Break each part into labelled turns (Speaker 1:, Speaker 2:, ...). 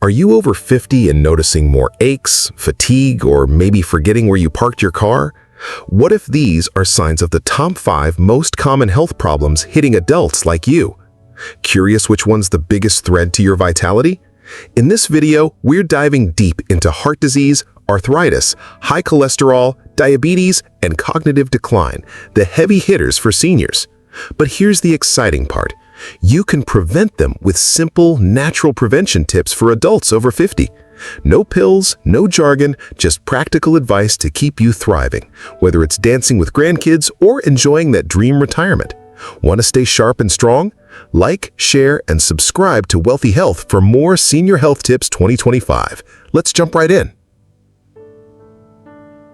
Speaker 1: Are you over 50 and noticing more aches, fatigue, or maybe forgetting where you parked your car? What if these are signs of the top 5 most common health problems hitting adults like you? Curious which one's the biggest threat to your vitality? In this video, we're diving deep into heart disease, arthritis, high cholesterol, diabetes, and cognitive decline, the heavy hitters for seniors. But here's the exciting part. You can prevent them with simple, natural prevention tips for adults over 50. No pills, no jargon, just practical advice to keep you thriving, whether it's dancing with grandkids or enjoying that dream retirement. Want to stay sharp and strong? Like, share, and subscribe to Wealthy Health for more Senior Health Tips 2025. Let's jump right in.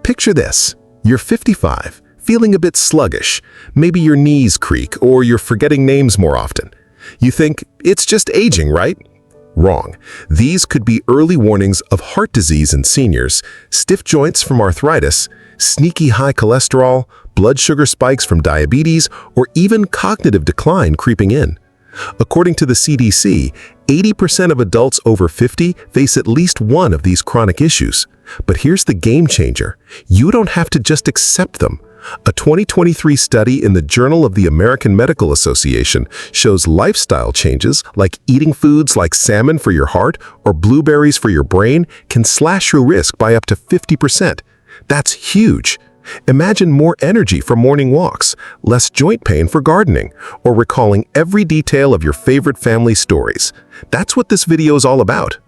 Speaker 1: Picture this. You're 55. Feeling a bit sluggish. Maybe your knees creak or you're forgetting names more often. You think, it's just aging, right? Wrong. These could be early warnings of heart disease in seniors, stiff joints from arthritis, sneaky high cholesterol, blood sugar spikes from diabetes, or even cognitive decline creeping in. According to the CDC, 80% of adults over 50 face at least one of these chronic issues. But here's the game changer. You don't have to just accept them. A 2023 study in the Journal of the American Medical Association shows lifestyle changes like eating foods like salmon for your heart or blueberries for your brain can slash your risk by up to 50%. That's huge. Imagine more energy for morning walks, less joint pain for gardening, or recalling every detail of your favorite family stories. That's what this video is all about.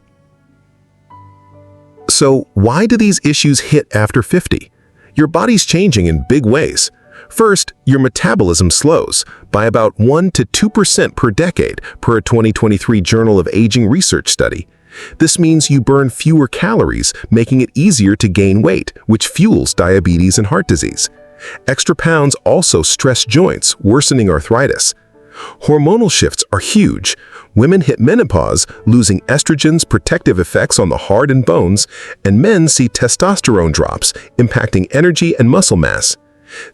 Speaker 1: So, why do these issues hit after 50? Your body's changing in big ways. First, your metabolism slows by about 1 to 2% per decade per a 2023 Journal of Aging research study. This means you burn fewer calories, making it easier to gain weight, which fuels diabetes and heart disease. Extra pounds also stress joints, worsening arthritis. Hormonal shifts are huge. Women hit menopause, losing estrogen's protective effects on the heart and bones, and men see testosterone drops, impacting energy and muscle mass.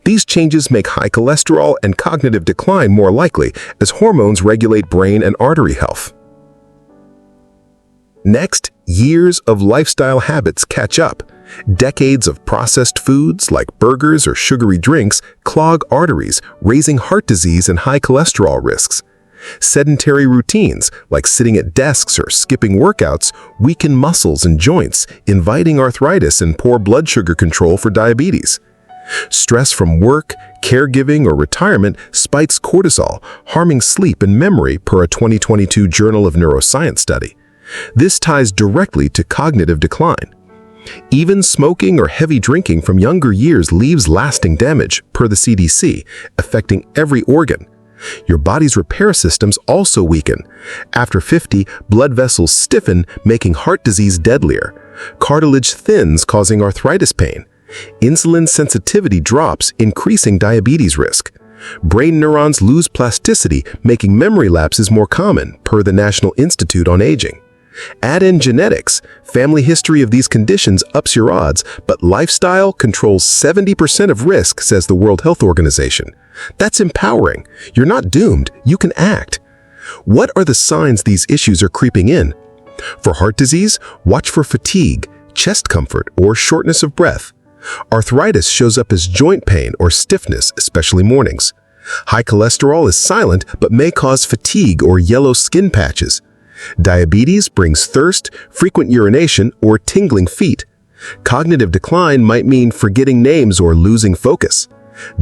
Speaker 1: These changes make high cholesterol and cognitive decline more likely as hormones regulate brain and artery health. Next, years of lifestyle habits catch up. Decades of processed foods like burgers or sugary drinks clog arteries, raising heart disease and high cholesterol risks. Sedentary routines like sitting at desks or skipping workouts weaken muscles and joints, inviting arthritis and poor blood sugar control for diabetes. Stress from work, caregiving, or retirement spikes cortisol, harming sleep and memory per a 2022 Journal of Neuroscience study. This ties directly to cognitive decline. Even smoking or heavy drinking from younger years leaves lasting damage, per the CDC, affecting every organ. Your body's repair systems also weaken. After 50, blood vessels stiffen, making heart disease deadlier. Cartilage thins, causing arthritis pain. Insulin sensitivity drops, increasing diabetes risk. Brain neurons lose plasticity, making memory lapses more common, per the National Institute on Aging. Add in genetics. Family history of these conditions ups your odds, but lifestyle controls 70% of risk, says the World Health Organization. That's empowering. You're not doomed. You can act. What are the signs these issues are creeping in? For heart disease, watch for fatigue, chest comfort, or shortness of breath. Arthritis shows up as joint pain or stiffness, especially mornings. High cholesterol is silent but may cause fatigue or yellow skin patches. Diabetes brings thirst, frequent urination, or tingling feet. Cognitive decline might mean forgetting names or losing focus.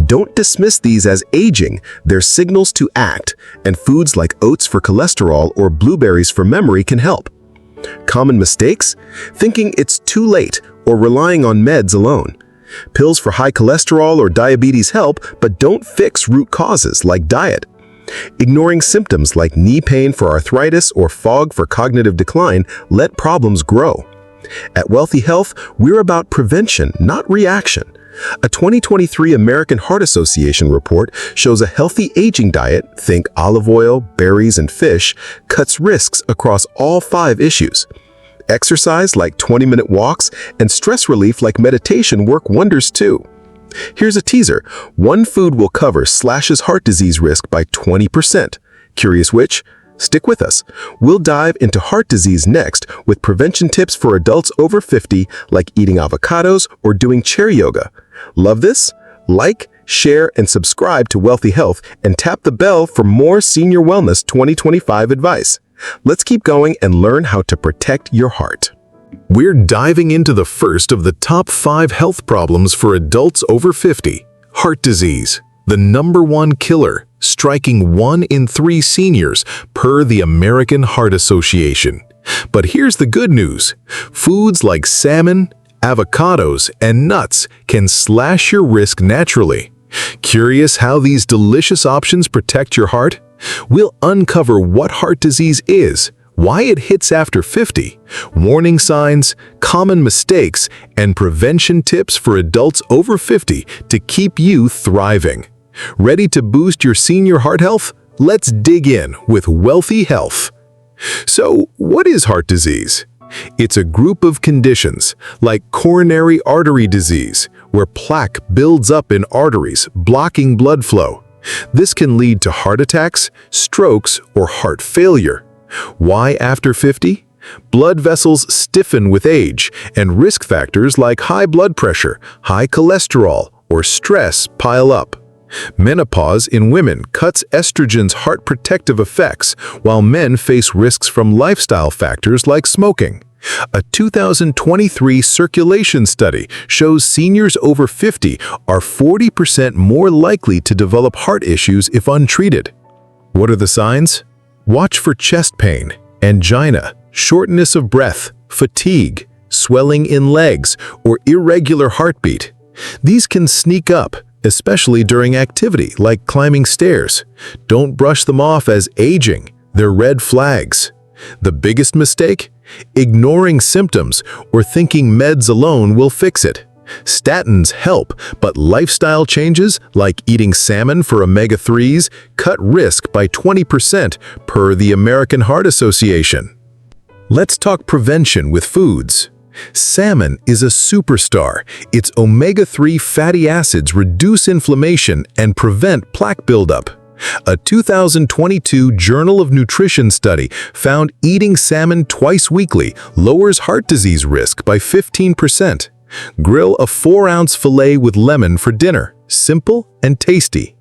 Speaker 1: Don't dismiss these as aging. They're signals to act, and foods like oats for cholesterol or blueberries for memory can help. Common mistakes? Thinking it's too late or relying on meds alone. Pills for high cholesterol or diabetes help, but don't fix root causes like diet. Ignoring symptoms like knee pain for arthritis or fog for cognitive decline let problems grow. At Wealthy Health, we're about prevention, not reaction. A 2023 American Heart Association report shows a healthy aging diet, think olive oil, berries, and fish, cuts risks across all 5 issues. Exercise like 20-minute walks and stress relief like meditation work wonders too. Here's a teaser. One food will cover slashes heart disease risk by 20%. Curious which? Stick with us. We'll dive into heart disease next with prevention tips for adults over 50, like eating avocados or doing chair yoga. Love this? Like, share, and subscribe to Wealthy Health and tap the bell for more Senior Wellness 2025 advice. Let's keep going and learn how to protect your heart. We're diving into the first of the top 5 health problems for adults over 50, heart disease, the #1 killer, striking 1 in 3 seniors per the American Heart Association. But here's the good news. Foods like salmon, avocados, and nuts can slash your risk naturally. Curious how these delicious options protect your heart? We'll uncover what heart disease is, why it hits after 50, warning signs, common mistakes, and prevention tips for adults over 50 to keep you thriving. Ready to boost your senior heart health? Let's dig in with Wealthy Health. So, what is heart disease? It's a group of conditions like coronary artery disease, where plaque builds up in arteries, blocking blood flow. This can lead to heart attacks, strokes, or heart failure. Why after 50? Blood vessels stiffen with age, and risk factors like high blood pressure, high cholesterol, or stress pile up. Menopause in women cuts estrogen's heart protective effects, while men face risks from lifestyle factors like smoking. A 2023 circulation study shows seniors over 50 are 40% more likely to develop heart issues if untreated. What are the signs? Watch for chest pain, angina, shortness of breath, fatigue, swelling in legs, or irregular heartbeat. These can sneak up, especially during activity like climbing stairs. Don't brush them off as aging. They're red flags. The biggest mistake? Ignoring symptoms or thinking meds alone will fix it. Statins help, but lifestyle changes like eating salmon for omega-3s cut risk by 20% per the American Heart Association. Let's talk prevention with foods. Salmon is a superstar. Its omega-3 fatty acids reduce inflammation and prevent plaque buildup. A 2022 Journal of Nutrition study found eating salmon twice weekly lowers heart disease risk by 15%. Grill a 4-ounce fillet with lemon for dinner. Simple and tasty.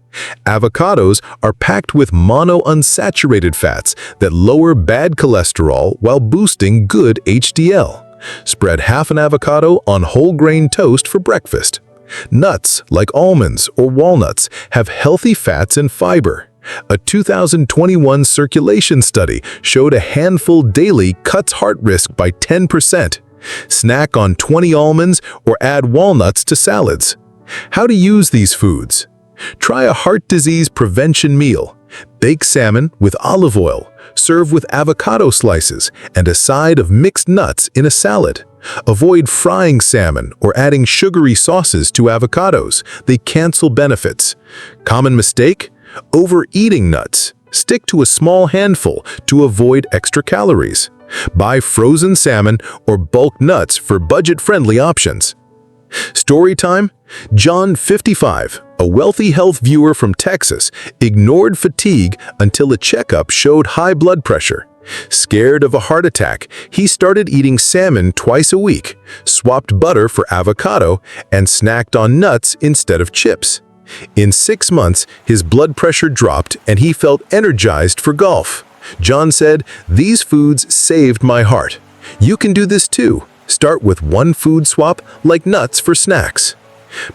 Speaker 1: Avocados are packed with monounsaturated fats that lower bad cholesterol while boosting good HDL. Spread half an avocado on whole grain toast for breakfast. Nuts, like almonds or walnuts, have healthy fats and fiber. A 2021 circulation study showed a handful daily cuts heart risk by 10%. Snack on 20 almonds or add walnuts to salads. How to use these foods? Try a heart disease prevention meal. Bake salmon with olive oil. Serve with avocado slices and a side of mixed nuts in a salad. Avoid frying salmon or adding sugary sauces to avocados. They cancel benefits. Common mistake? Overeating nuts. Stick to a small handful to avoid extra calories. Buy frozen salmon or bulk nuts for budget-friendly options. Story time? John, 55, a Wealthy Health viewer from Texas, ignored fatigue until a checkup showed high blood pressure. Scared of a heart attack, he started eating salmon twice a week, swapped butter for avocado, and snacked on nuts instead of chips. In 6 months, his blood pressure dropped and he felt energized for golf. John said, "These foods saved my heart." You can do this too. Start with one food swap, like nuts for snacks.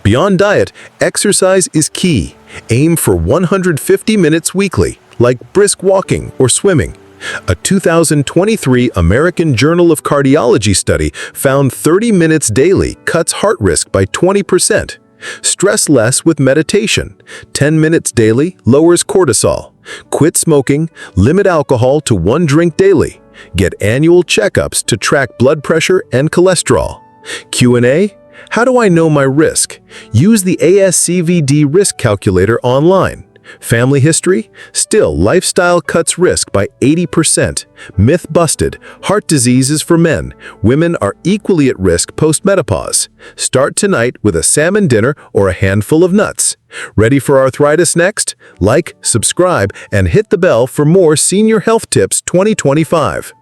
Speaker 1: Beyond diet, exercise is key. Aim for 150 minutes weekly, like brisk walking or swimming. A 2023 American Journal of Cardiology study found 30 minutes daily cuts heart risk by 20%. Stress less with meditation. 10 minutes daily lowers cortisol. Quit smoking. Limit alcohol to 1 drink daily. Get annual checkups to track blood pressure and cholesterol. Q&A? How do I know my risk? Use the ASCVD risk calculator online. Family history? Still, lifestyle cuts risk by 80%. Myth busted. Heart disease is for men. Women are equally at risk post-menopause. Start tonight with a salmon dinner or a handful of nuts. Ready for arthritis next? Like, subscribe, and hit the bell for more Senior Health Tips 2025.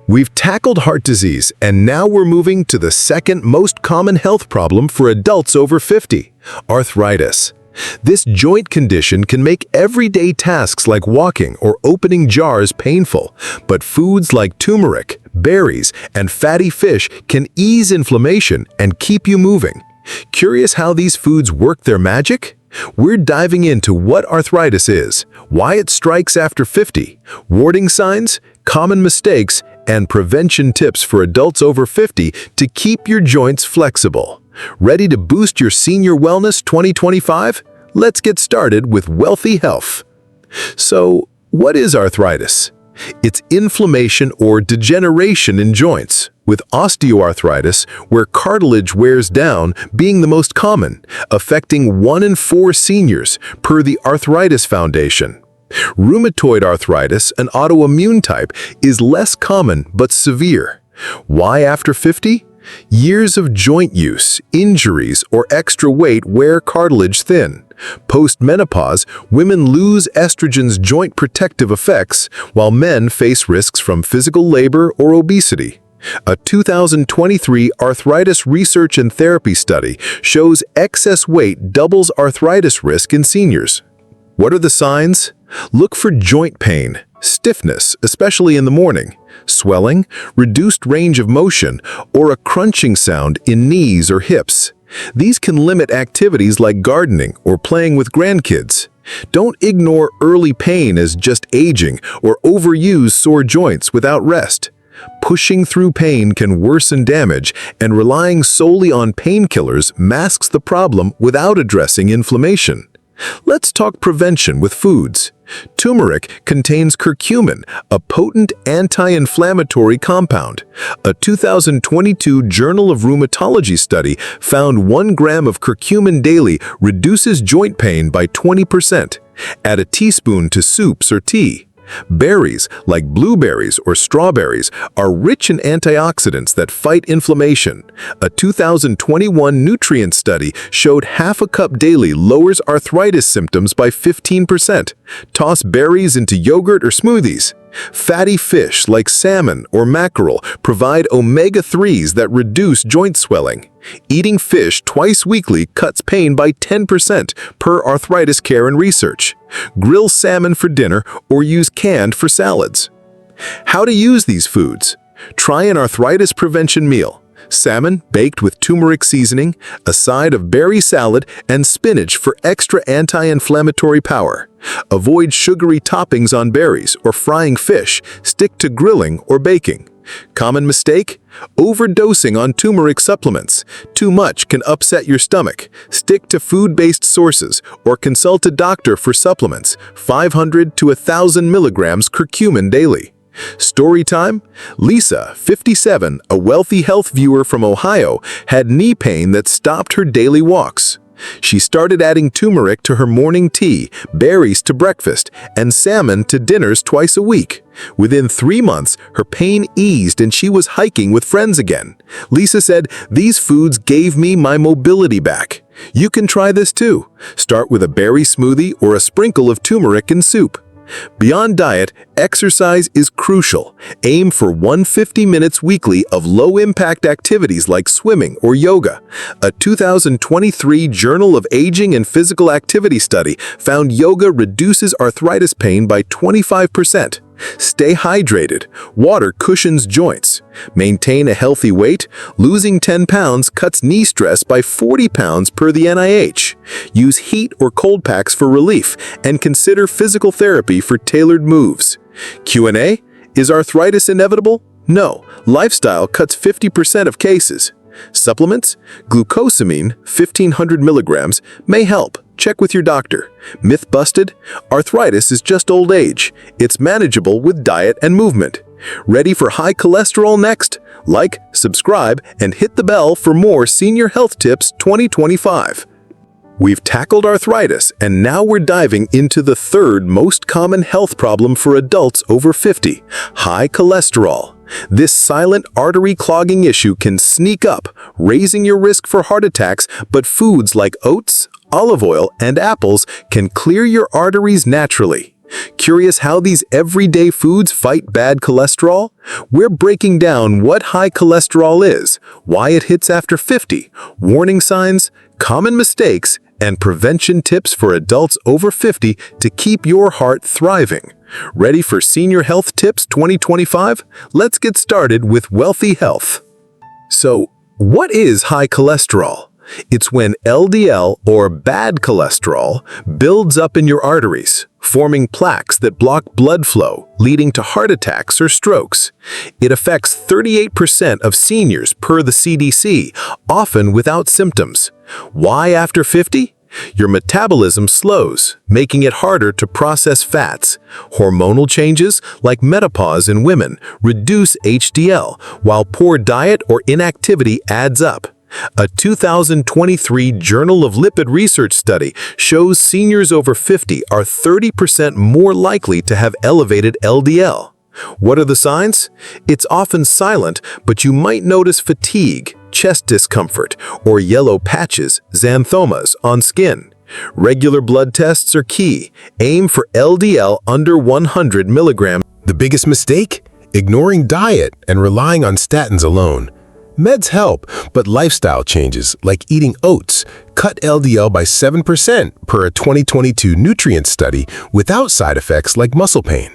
Speaker 1: We've tackled heart disease, and now we're moving to the second most common health problem for adults over 50, arthritis. This joint condition can make everyday tasks like walking or opening jars painful, but foods like turmeric, berries, and fatty fish can ease inflammation and keep you moving. Curious how these foods work their magic? We're diving into what arthritis is, why it strikes after 50, warning signs, common mistakes, and prevention tips for adults over 50 to keep your joints flexible. Ready to boost your senior wellness 2025? Let's get started with Wealthy Health. So, what is arthritis? It's inflammation or degeneration in joints, with osteoarthritis, where cartilage wears down, being the most common, affecting 1 in 4 seniors, per the Arthritis Foundation. Rheumatoid arthritis, an autoimmune type, is less common but severe. Why after 50? Years of joint use, injuries, or extra weight wear cartilage thin. Post-menopause, women lose estrogen's joint protective effects, while men face risks from physical labor or obesity. A 2023 Arthritis Research and Therapy study shows excess weight doubles arthritis risk in seniors. What are the signs? Look for joint pain, stiffness, especially in the morning, swelling, reduced range of motion, or a crunching sound in knees or hips. These can limit activities like gardening or playing with grandkids. Don't ignore early pain as just aging or overuse sore joints without rest. Pushing through pain can worsen damage, and relying solely on painkillers masks the problem without addressing inflammation. Let's talk prevention with foods. Turmeric contains curcumin, a potent anti-inflammatory compound. A 2022 Journal of Rheumatology study found 1 gram of curcumin daily reduces joint pain by 20%. Add a teaspoon to soups or tea. Berries, like blueberries or strawberries, are rich in antioxidants that fight inflammation. A 2021 nutrient study showed half a cup daily lowers arthritis symptoms by 15%. Toss berries into yogurt or smoothies. Fatty fish like salmon or mackerel provide omega-3s that reduce joint swelling. Eating fish twice weekly cuts pain by 10% per Arthritis Care and Research. Grill salmon for dinner or use canned for salads. How to use these foods? Try an arthritis prevention meal. Salmon baked with turmeric seasoning, a side of berry salad, and spinach for extra anti-inflammatory power. Avoid sugary toppings on berries or frying fish. Stick to grilling or baking. Common mistake? Overdosing on turmeric supplements. Too much can upset your stomach. Stick to food-based sources or consult a doctor for supplements. 500 to 1,000 milligrams curcumin daily. Story time? Lisa, 57, a Wealthy Health viewer from Ohio, had knee pain that stopped her daily walks. She started adding turmeric to her morning tea, berries to breakfast, and salmon to dinners twice a week. Within 3 months, her pain eased and she was hiking with friends again. Lisa said, "These foods gave me my mobility back." You can try this too. Start with a berry smoothie or a sprinkle of turmeric in soup. Beyond diet, exercise is crucial. Aim for 150 minutes weekly of low-impact activities like swimming or yoga. A 2023 Journal of Aging and Physical Activity study found yoga reduces arthritis pain by 25%. Stay hydrated. Water cushions joints. Maintain a healthy weight. Losing 10 pounds cuts knee stress by 40 pounds per the NIH. Use heat or cold packs for relief, and consider physical therapy for tailored moves. Q&A: Is arthritis inevitable? No. Lifestyle cuts 50% of cases. Supplements: glucosamine, 1,500 milligrams, may help. Check with your doctor. Myth busted? Arthritis is just old age. It's manageable with diet and movement. Ready for high cholesterol next? Like, subscribe, and hit the bell for more Senior Health Tips 2025. We've tackled arthritis, and now we're diving into the third most common health problem for adults over 50, high cholesterol. This silent artery clogging issue can sneak up, raising your risk for heart attacks, but foods like oats, olive oil, and apples can clear your arteries naturally. Curious how these everyday foods fight bad cholesterol? We're breaking down what high cholesterol is, why it hits after 50, warning signs, common mistakes, and prevention tips for adults over 50 to keep your heart thriving. Ready for Senior Health Tips 2025? Let's get started with Wealthy Health. So, what is high cholesterol? It's when LDL, or bad cholesterol, builds up in your arteries, forming plaques that block blood flow, leading to heart attacks or strokes. It affects 38% of seniors per the CDC, often without symptoms. Why after 50? Your metabolism slows, making it harder to process fats. Hormonal changes, like menopause in women, reduce HDL, while poor diet or inactivity adds up. A 2023 Journal of Lipid Research study shows seniors over 50 are 30% more likely to have elevated LDL. What are the signs? It's often silent, but you might notice fatigue, chest discomfort, or yellow patches, xanthomas, on skin. Regular blood tests are key. Aim for LDL under 100 milligrams.
Speaker 2: The biggest mistake? Ignoring diet and relying on statins alone. Meds help, but lifestyle changes, like eating oats, cut LDL by 7% per a 2022 nutrient study without side effects like muscle pain.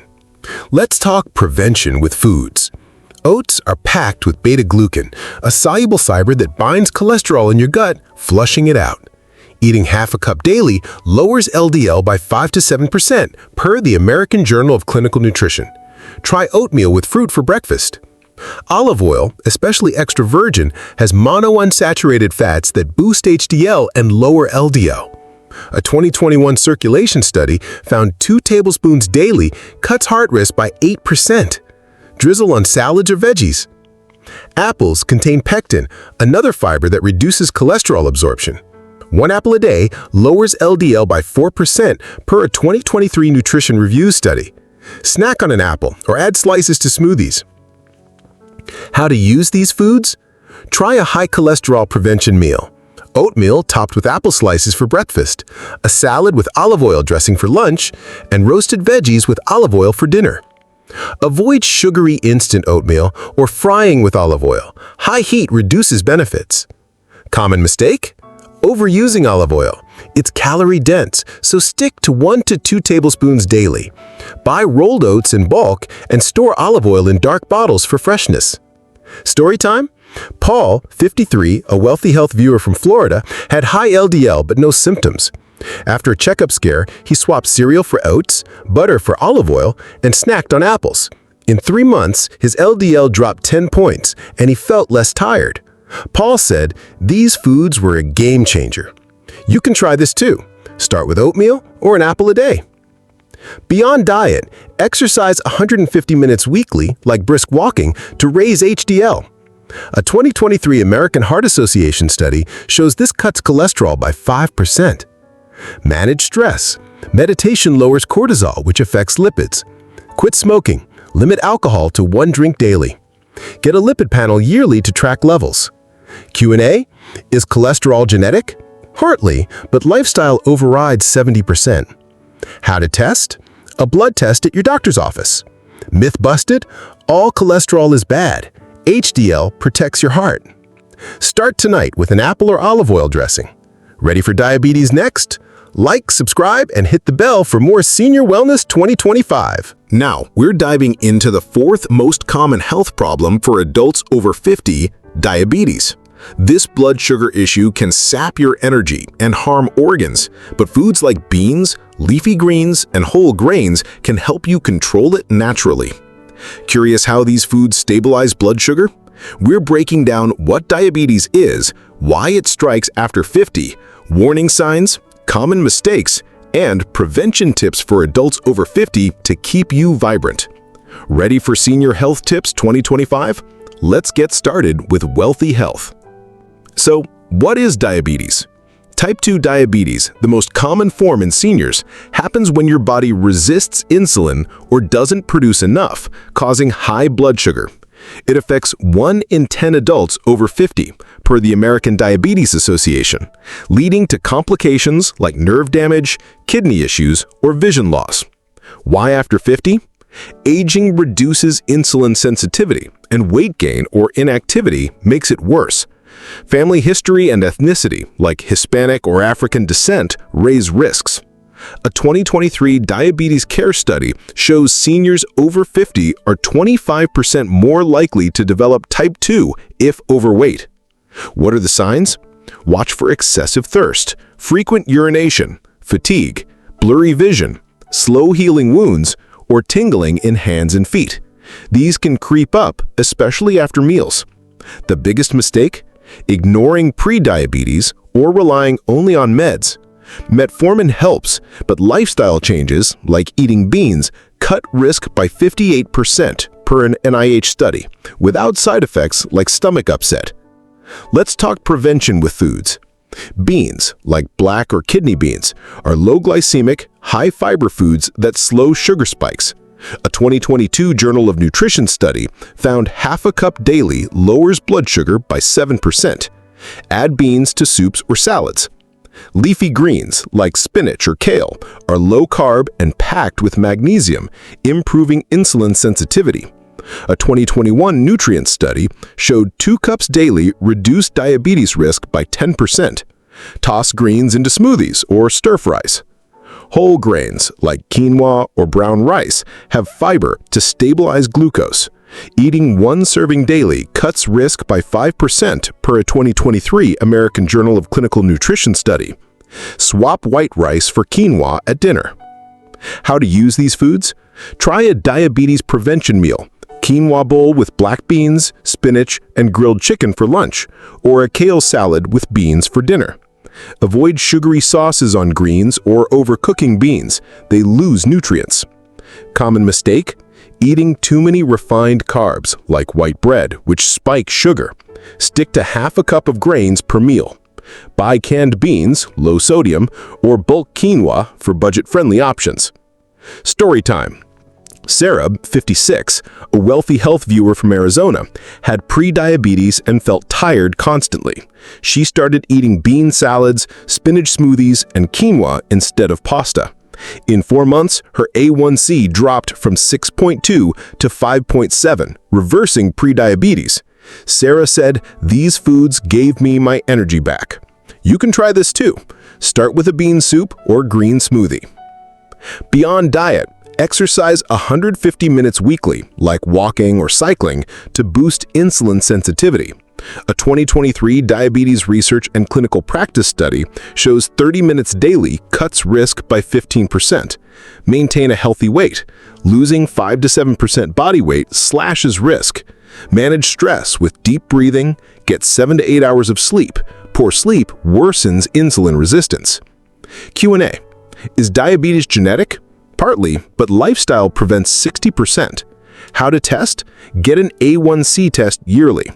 Speaker 2: Let's talk prevention with foods. Oats are packed with beta-glucan, a soluble fiber that binds cholesterol in your gut, flushing it out. Eating half a cup daily lowers LDL by 5 to 7% per the American Journal of Clinical Nutrition. Try oatmeal with fruit for breakfast. Olive oil, especially extra virgin, has monounsaturated fats that boost HDL and lower LDL. A 2021 circulation study found 2 tablespoons daily cuts heart risk by 8%. Drizzle on salads or veggies. Apples contain pectin, another fiber that reduces cholesterol absorption. 1 apple a day lowers LDL by 4% per a 2023 Nutrition Review study. Snack on an apple or add slices to smoothies. How to use these foods? Try a high cholesterol prevention meal. Oatmeal topped with apple slices for breakfast, a salad with olive oil dressing for lunch, and roasted veggies with olive oil for dinner. Avoid sugary instant oatmeal or frying with olive oil. High heat reduces benefits. Common mistake? Overusing olive oil. It's calorie-dense, so stick to 1 to 2 tablespoons daily. Buy rolled oats in bulk and store olive oil in dark bottles for freshness. Story time? Paul, 53, a Wealthy Health viewer from Florida, had high LDL but no symptoms. After a checkup scare, he swapped cereal for oats, butter for olive oil, and snacked on apples. In 3 months, his LDL dropped 10 points, and he felt less tired. Paul said these foods were a game changer. You can try this too. Start with oatmeal or an apple a day. Beyond diet, exercise 150 minutes weekly, like brisk walking, to raise HDL. A 2023 American Heart Association study shows this cuts cholesterol by 5%. Manage stress. Meditation lowers cortisol, which affects lipids. Quit smoking. Limit alcohol to 1 drink daily. Get a lipid panel yearly to track levels. Q&A: Is cholesterol genetic? Partly, but lifestyle overrides 70%. How to test? A blood test at your doctor's office. Myth busted? All cholesterol is bad. HDL protects your heart. Start tonight with an apple or olive oil dressing. Ready for diabetes next? Like, subscribe, and hit the bell for more Senior Wellness 2025.
Speaker 1: Now, we're diving into the 4th most common health problem for adults over 50, diabetes. This blood sugar issue can sap your energy and harm organs, but foods like beans, leafy greens, and whole grains can help you control it naturally. Curious how these foods stabilize blood sugar? We're breaking down what diabetes is, why it strikes after 50, warning signs, common mistakes, and prevention tips for adults over 50 to keep you vibrant. Ready for Senior Health Tips 2025? Let's get started with Wealthy Health. So, what is diabetes? Type 2 diabetes, the most common form in seniors, happens when your body resists insulin or doesn't produce enough, causing high blood sugar. It affects 1 in 10 adults over 50, per the American Diabetes Association, leading to complications like nerve damage, kidney issues, or vision loss. Why after 50? Aging reduces insulin sensitivity, and weight gain or inactivity makes it worse. Family history and ethnicity, like Hispanic or African descent, raise risks. A 2023 Diabetes Care study shows seniors over 50 are 25% more likely to develop type 2 if overweight. What are the signs? Watch for excessive thirst, frequent urination, fatigue, blurry vision, slow healing wounds, or tingling in hands and feet. These can creep up, especially after meals. The biggest mistake? Ignoring prediabetes or relying only on meds. Metformin helps, but lifestyle changes, like eating beans, cut risk by 58% per an NIH study, without side effects like stomach upset. Let's talk prevention with foods. Beans, like black or kidney beans, are low-glycemic, high-fiber foods that slow sugar spikes. A 2022 Journal of Nutrition study found half a cup daily lowers blood sugar by 7%. Add beans to soups or salads. Leafy greens, like spinach or kale, are low-carb and packed with magnesium, improving insulin sensitivity. A 2021 nutrient study showed 2 cups daily reduced diabetes risk by 10%. Toss greens into smoothies or stir-fries. Whole grains, like quinoa or brown rice, have fiber to stabilize glucose. Eating 1 serving daily cuts risk by 5% per a 2023 American Journal of Clinical Nutrition study. Swap white rice for quinoa at dinner. How to use these foods? Try a diabetes prevention meal. Quinoa bowl with black beans, spinach, and grilled chicken for lunch, or a kale salad with beans for dinner. Avoid sugary sauces on greens or overcooking beans. They lose nutrients. Common mistake? Eating too many refined carbs, like white bread, which spike sugar. Stick to half a cup of grains per meal. Buy canned beans, low sodium, or bulk quinoa for budget-friendly options. Story time. Sarah, 56, a wealthy health viewer from Arizona, had pre-diabetes and felt tired constantly. She started eating bean salads, spinach smoothies, and quinoa instead of pasta. In 4 months, her A1C dropped from 6.2 to 5.7, reversing pre-diabetes. Sarah said, "These foods gave me my energy back." You can try this too. Start with a bean soup or green smoothie. Beyond diet, exercise 150 minutes weekly, like walking or cycling, to boost insulin sensitivity. A 2023 Diabetes Research and Clinical Practice study shows 30 minutes daily cuts risk by 15%. Maintain a healthy weight. Losing 5 to 7% body weight slashes risk. Manage stress with deep breathing. Get 7 to 8 hours of sleep. Poor sleep worsens insulin resistance. Q&A. Is diabetes genetic? Partly, but lifestyle prevents 60%. How to test? Get an A1C test yearly.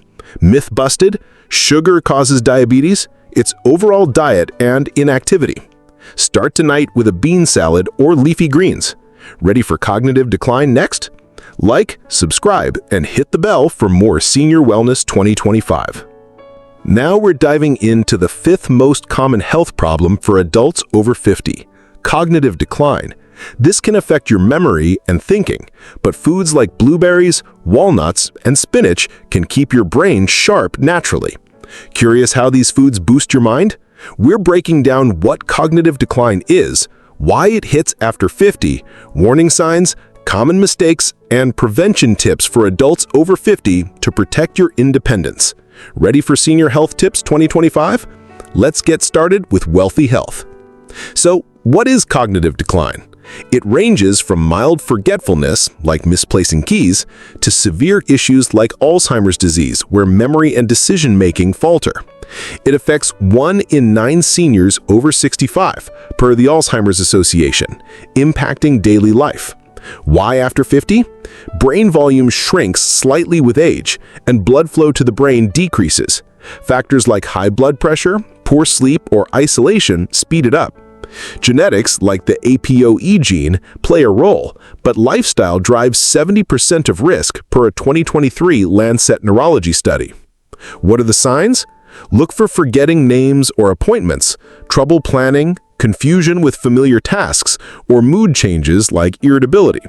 Speaker 1: Myth busted? Sugar causes diabetes? It's overall diet and inactivity. Start tonight with a bean salad or leafy greens. Ready for cognitive decline next? Like, subscribe, and hit the bell for more Senior Wellness 2025. Now we're diving into the 5th most common health problem for adults over 50, cognitive decline. This can affect your memory and thinking, but foods like blueberries, walnuts, and spinach can keep your brain sharp naturally. Curious how these foods boost your mind? We're breaking down what cognitive decline is, why it hits after 50, warning signs, common mistakes, and prevention tips for adults over 50 to protect your independence. Ready for Senior Health Tips 2025? Let's get started with Wealthy Health. So, what is cognitive decline? It ranges from mild forgetfulness, like misplacing keys, to severe issues like Alzheimer's disease, where memory and decision-making falter. It affects 1 in 9 seniors over 65, per the Alzheimer's Association, impacting daily life. Why after 50? Brain volume shrinks slightly with age, and blood flow to the brain decreases. Factors like high blood pressure, poor sleep, or isolation speed it up. Genetics, like the APOE gene, play a role, but lifestyle drives 70% of risk per a 2023 Lancet Neurology study. What are the signs? Look for forgetting names or appointments, trouble planning, confusion with familiar tasks, or mood changes like irritability.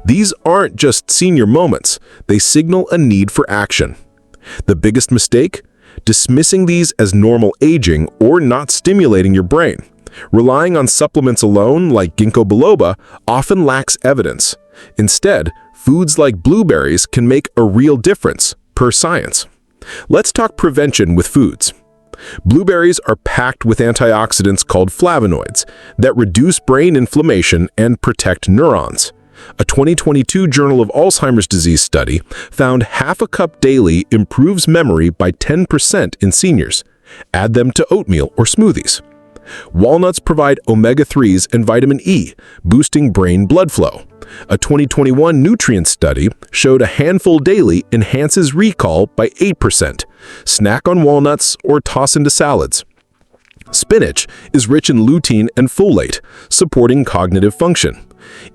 Speaker 1: These aren't just senior moments, they signal a need for action. The biggest mistake? Dismissing these as normal aging or not stimulating your brain. Relying on supplements alone, like ginkgo biloba, often lacks evidence. Instead, foods like blueberries can make a real difference, per science. Let's talk prevention with foods. Blueberries are packed with antioxidants called flavonoids that reduce brain inflammation and protect neurons. A 2022 Journal of Alzheimer's Disease study found half a cup daily improves memory by 10% in seniors. Add them to oatmeal or smoothies. Walnuts provide omega-3s and vitamin E, boosting brain blood flow. A 2021 nutrient study showed a handful daily enhances recall by 8%. Snack on walnuts or toss into salads. Spinach is rich in lutein and folate, supporting cognitive function.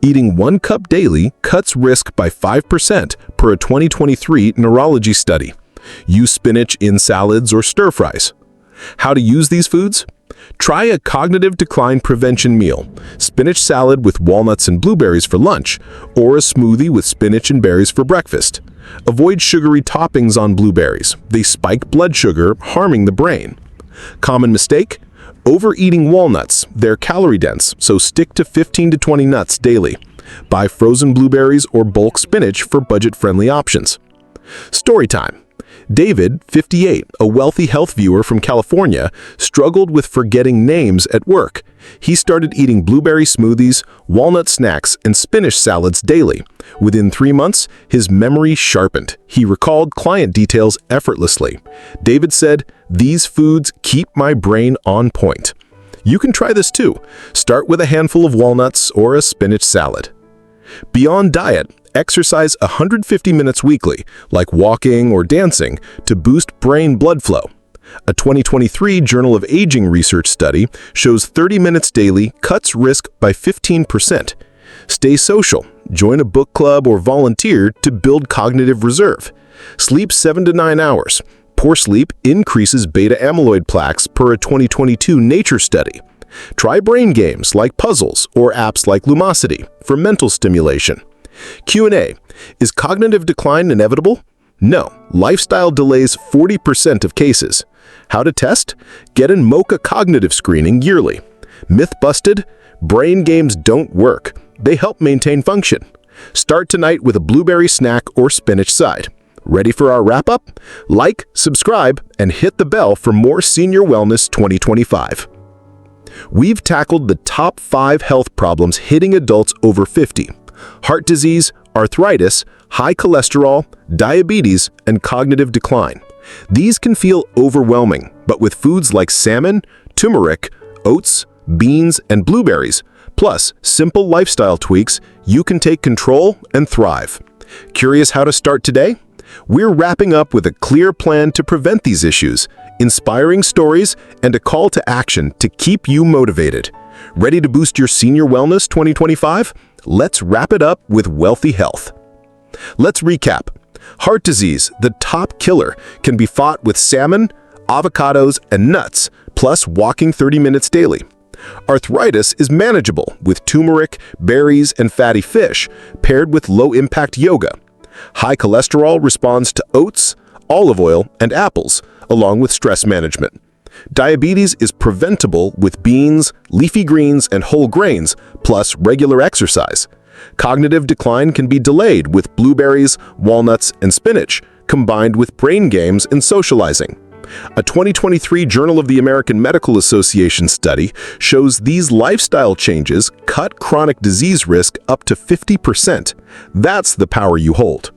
Speaker 1: Eating 1 cup daily cuts risk by 5% per a 2023 neurology study. Use spinach in salads or stir-fries. How to use these foods? Try a cognitive decline prevention meal, spinach salad with walnuts and blueberries for lunch, or a smoothie with spinach and berries for breakfast. Avoid sugary toppings on blueberries. They spike blood sugar, harming the brain. Common mistake? Overeating walnuts. They're calorie-dense, so stick to 15 to 20 nuts daily. Buy frozen blueberries or bulk spinach for budget-friendly options. Story time. David, 58, a wealthy health viewer from California, struggled with forgetting names at work. He started eating blueberry smoothies, walnut snacks, and spinach salads daily. Within 3 months, his memory sharpened. He recalled client details effortlessly. David said, "These foods keep my brain on point." You can try this too. Start with a handful of walnuts or a spinach salad. Beyond diet, exercise 150 minutes weekly, like walking or dancing, to boost brain blood flow. A 2023 Journal of Aging research study shows 30 minutes daily cuts risk by 15%. Stay social. Join a book club or volunteer to build cognitive reserve. Sleep 7 to 9 hours. Poor sleep increases beta-amyloid plaques per a 2022 Nature study. Try brain games like puzzles or apps like Lumosity for mental stimulation. Q&A. Is cognitive decline inevitable? No. Lifestyle delays 40% of cases. How to test? Get in MoCA cognitive screening yearly. Myth busted? Brain games don't work. They help maintain function. Start tonight with a blueberry snack or spinach side. Ready for our wrap-up? Like, subscribe, and hit the bell for more Senior Wellness 2025. We've tackled the top 5 health problems hitting adults over 50. Heart disease, arthritis, high cholesterol, diabetes, and cognitive decline. These can feel overwhelming, but with foods like salmon, turmeric, oats, beans, and blueberries, plus simple lifestyle tweaks, you can take control and thrive. Curious how to start today? We're wrapping up with a clear plan to prevent these issues, inspiring stories, and a call to action to keep you motivated. Ready to boost your Senior Wellness 2025? Let's wrap it up with Wealthy Health. Let's recap. Heart disease, the top killer, can be fought with salmon, avocados, and nuts, plus walking 30 minutes daily. Arthritis is manageable with turmeric, berries, and fatty fish, paired with low-impact yoga. High cholesterol responds to oats, olive oil, and apples, along with stress management. Diabetes is preventable with beans, leafy greens, and whole grains, plus regular exercise. Cognitive decline can be delayed with blueberries, walnuts, and spinach, combined with brain games and socializing. A 2023 Journal of the American Medical Association study shows these lifestyle changes cut chronic disease risk up to 50%. That's the power you hold.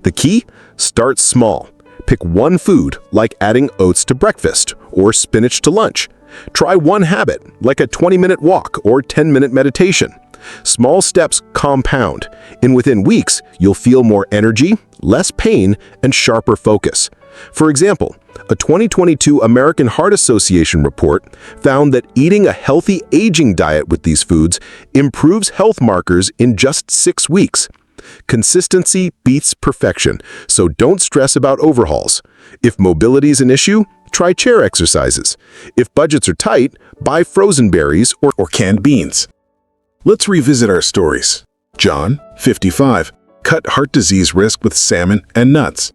Speaker 1: The key? Start small. Pick one food, like adding oats to breakfast or spinach to lunch. Try one habit, like a 20-minute walk or 10-minute meditation. Small steps compound, and within weeks, you'll feel more energy, less pain, and sharper focus. For example, a 2022 American Heart Association report found that eating a healthy aging diet with these foods improves health markers in just 6 weeks. Consistency beats perfection, so don't stress about overhauls. If mobility is an issue, try chair exercises. If budgets are tight, buy frozen berries or canned beans.
Speaker 2: Let's revisit our stories. John, 55, cut heart disease risk with salmon and nuts.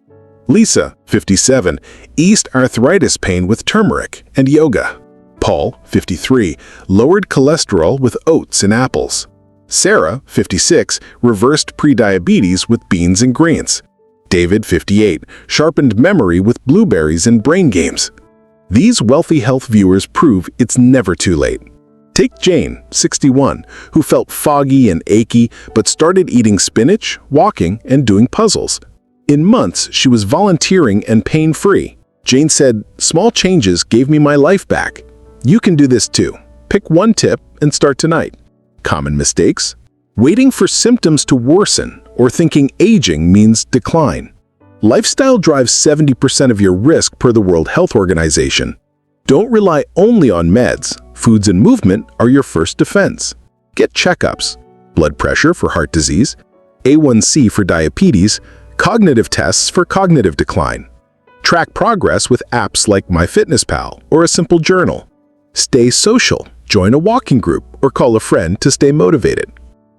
Speaker 2: Lisa, 57, eased arthritis pain with turmeric and yoga. Paul, 53, lowered cholesterol with oats and apples. Sarah, 56, reversed prediabetes with beans and greens. David, 58, sharpened memory with blueberries and brain games. These wealthy health viewers prove it's never too late. Take Jane, 61, who felt foggy and achy but started eating spinach, walking, and doing puzzles. In months, she was volunteering and pain-free. Jane said, "Small changes gave me my life back." You can do this too. Pick one tip and start tonight. Common mistakes: waiting for symptoms to worsen or thinking aging means decline. Lifestyle drives 70% of your risk per the World Health Organization. Don't rely only on meds. Foods and movement are your first defense. Get checkups: blood pressure for heart disease, A1C for diabetes, cognitive tests for cognitive decline. Track progress with apps like MyFitnessPal or a simple journal. Stay social. Join a walking group or call a friend to stay motivated.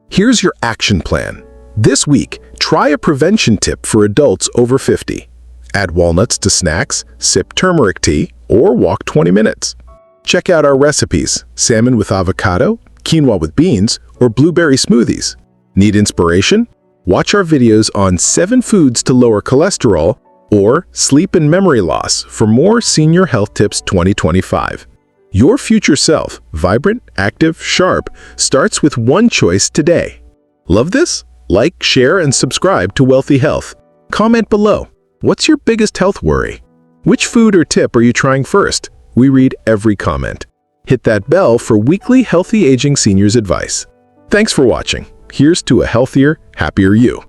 Speaker 2: Here's your action plan. This week, try a prevention tip for adults over 50. Add walnuts to snacks, sip turmeric tea, or walk 20 minutes. Check out our recipes: salmon with avocado, quinoa with beans, or blueberry smoothies. Need inspiration? Watch our videos on 7 foods to lower cholesterol or sleep and memory loss for more senior health tips 2025. Your future self, vibrant, active, sharp, starts with one choice today. Love this? Like, share, and subscribe to Wealthy Health. Comment below. What's your biggest health worry? Which food or tip are you trying first? We read every comment. Hit that bell for weekly Healthy Aging Seniors advice. Thanks for watching. Here's to a healthier, happier you.